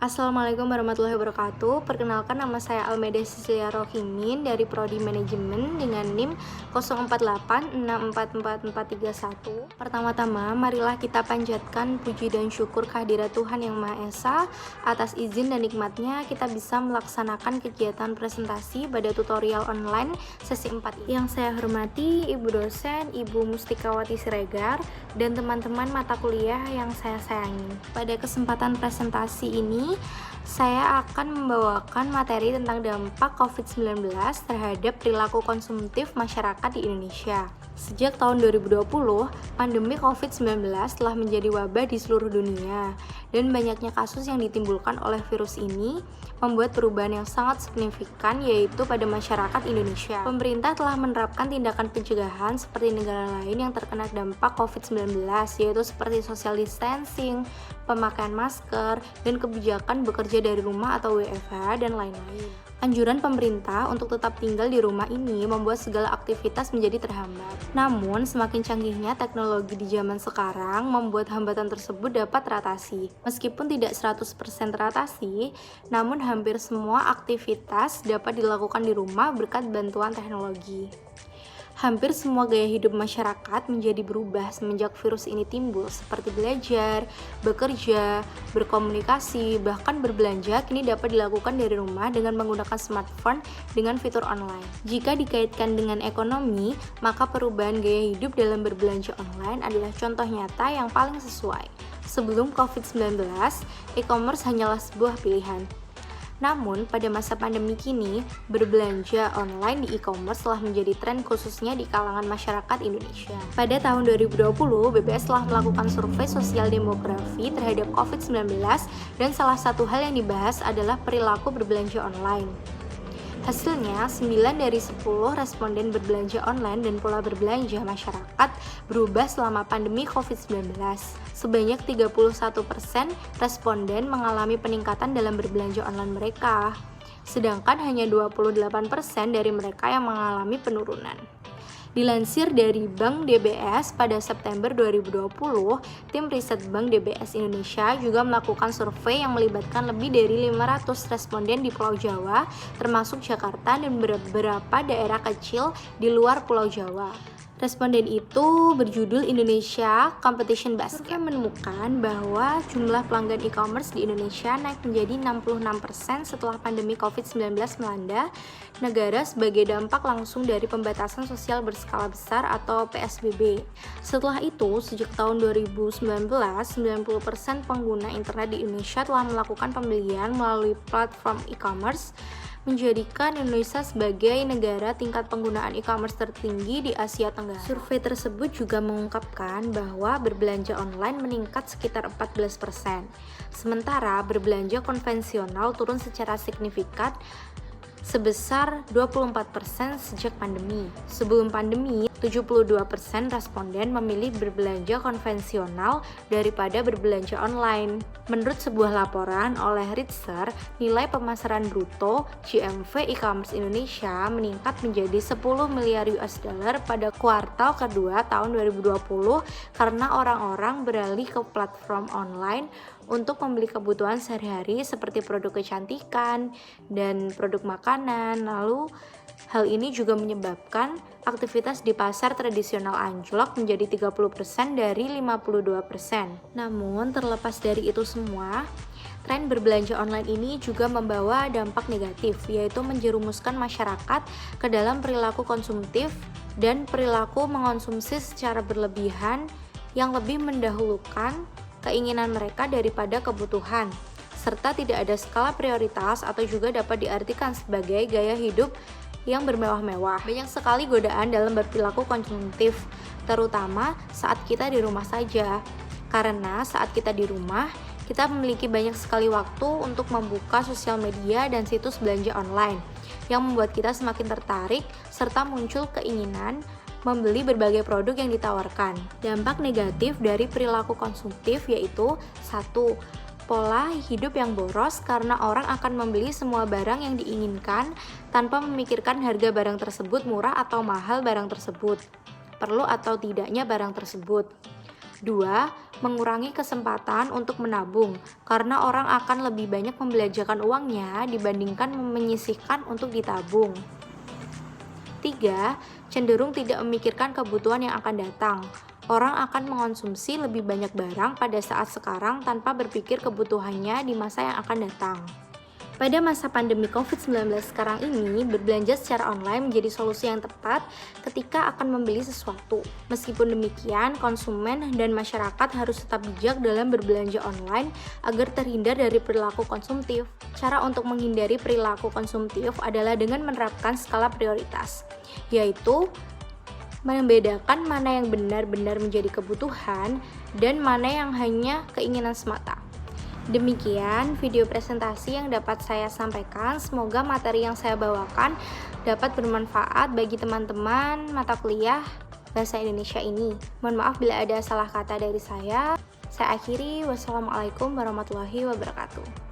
Assalamualaikum warahmatullahi wabarakatuh. Perkenalkan, nama saya Almeida Cecilia Rohimin dari Prodi Manajemen dengan NIM 0866444431. Pertama-tama, marilah kita panjatkan puji dan syukur kehadirat Tuhan Yang Maha Esa. Atas izin dan nikmatnya kita bisa melaksanakan kegiatan presentasi pada tutorial online sesi 4 ini. Yang saya hormati Ibu dosen, Ibu Mustikawati Siregar, dan teman-teman mata kuliah yang saya sayangi. Pada kesempatan presentasi ini, saya akan membawakan materi tentang dampak COVID-19 terhadap perilaku konsumtif masyarakat di Indonesia. Sejak tahun 2020, pandemi COVID-19 telah menjadi wabah di seluruh dunia, dan banyaknya kasus yang ditimbulkan oleh virus ini membuat perubahan yang sangat signifikan, yaitu pada masyarakat Indonesia. Pemerintah telah menerapkan tindakan pencegahan seperti negara lain yang terkena dampak COVID-19, yaitu seperti social distancing, pemakaian masker, dan kebijakan bekerja dari rumah atau WFH, dan lain-lain. Anjuran pemerintah untuk tetap tinggal di rumah ini membuat segala aktivitas menjadi terhambat. Namun, semakin canggihnya teknologi di zaman sekarang membuat hambatan tersebut dapat teratasi. Meskipun tidak 100% teratasi, namun hampir semua aktivitas dapat dilakukan di rumah berkat bantuan teknologi. Hampir semua gaya hidup masyarakat menjadi berubah semenjak virus ini timbul, seperti belajar, bekerja, berkomunikasi, bahkan berbelanja kini dapat dilakukan dari rumah dengan menggunakan smartphone dengan fitur online. Jika dikaitkan dengan ekonomi, maka perubahan gaya hidup dalam berbelanja online adalah contoh nyata yang paling sesuai. Sebelum COVID-19, e-commerce hanyalah sebuah pilihan. Namun, pada masa pandemi kini, berbelanja online di e-commerce telah menjadi tren khususnya di kalangan masyarakat Indonesia. Pada tahun 2020, BPS telah melakukan survei sosial demografi terhadap COVID-19 dan salah satu hal yang dibahas adalah perilaku berbelanja online. Hasilnya, 9 dari 10 responden berbelanja online dan pola berbelanja masyarakat berubah selama pandemi COVID-19. Sebanyak 31% responden mengalami peningkatan dalam berbelanja online mereka, sedangkan hanya 28% dari mereka yang mengalami penurunan. Dilansir dari Bank DBS pada September 2020, tim riset Bank DBS Indonesia juga melakukan survei yang melibatkan lebih dari 500 responden di Pulau Jawa, termasuk Jakarta dan beberapa daerah kecil di luar Pulau Jawa. Responden itu berjudul Indonesia Competition Basket. Survei menemukan bahwa jumlah pelanggan e-commerce di Indonesia naik menjadi 66% setelah pandemi COVID-19 melanda negara sebagai dampak langsung dari pembatasan sosial berskala besar atau PSBB. Setelah itu, sejak tahun 2019, 90% pengguna internet di Indonesia telah melakukan pembelian melalui platform e-commerce, menjadikan Indonesia sebagai negara tingkat penggunaan e-commerce tertinggi di Asia Tenggara. Survei tersebut juga mengungkapkan bahwa berbelanja online meningkat sekitar 14%, sementara berbelanja konvensional turun secara signifikan sebesar 24% sejak pandemi. Sebelum pandemi, 72% responden memilih berbelanja konvensional daripada berbelanja online. Menurut sebuah laporan oleh Ritzer, nilai pemasaran bruto GMV e-commerce Indonesia meningkat menjadi 10 miliar US dollar pada kuartal kedua tahun 2020 karena orang-orang beralih ke platform online untuk membeli kebutuhan sehari-hari seperti produk kecantikan dan produk makanan. Lalu, hal ini juga menyebabkan aktivitas di pasar tradisional anjlok menjadi 30% dari 52%. Namun, terlepas dari itu semua, tren berbelanja online ini juga membawa dampak negatif, yaitu menjerumuskan masyarakat ke dalam perilaku konsumtif dan perilaku mengonsumsi secara berlebihan yang lebih mendahulukan keinginan mereka daripada kebutuhan, serta tidak ada skala prioritas atau juga dapat diartikan sebagai gaya hidup yang bermewah-mewah. Banyak sekali godaan dalam berperilaku konsumtif, terutama saat kita di rumah saja. Karena saat kita di rumah, kita memiliki banyak sekali waktu untuk membuka sosial media dan situs belanja online, yang membuat kita semakin tertarik serta muncul keinginan membeli berbagai produk yang ditawarkan. Dampak negatif dari perilaku konsumtif yaitu 1. Pola hidup yang boros karena orang akan membeli semua barang yang diinginkan tanpa memikirkan harga barang tersebut murah atau mahal barang tersebut, perlu atau tidaknya barang tersebut. 2. Mengurangi kesempatan untuk menabung, karena orang akan lebih banyak membelanjakan uangnya dibandingkan menyisihkan untuk ditabung. 3. Cenderung tidak memikirkan kebutuhan yang akan datang. Orang akan mengonsumsi lebih banyak barang pada saat sekarang tanpa berpikir kebutuhannya di masa yang akan datang. Pada masa pandemi COVID-19 sekarang ini, berbelanja secara online menjadi solusi yang tepat ketika akan membeli sesuatu. Meskipun demikian, konsumen dan masyarakat harus tetap bijak dalam berbelanja online agar terhindar dari perilaku konsumtif. Cara untuk menghindari perilaku konsumtif adalah dengan menerapkan skala prioritas, yaitu membedakan mana yang benar-benar menjadi kebutuhan dan mana yang hanya keinginan semata. Demikian video presentasi yang dapat saya sampaikan. Semoga materi yang saya bawakan dapat bermanfaat bagi teman-teman mata kuliah Bahasa Indonesia ini. Mohon maaf bila ada salah kata dari saya. Saya akhiri. Wassalamualaikum warahmatullahi wabarakatuh.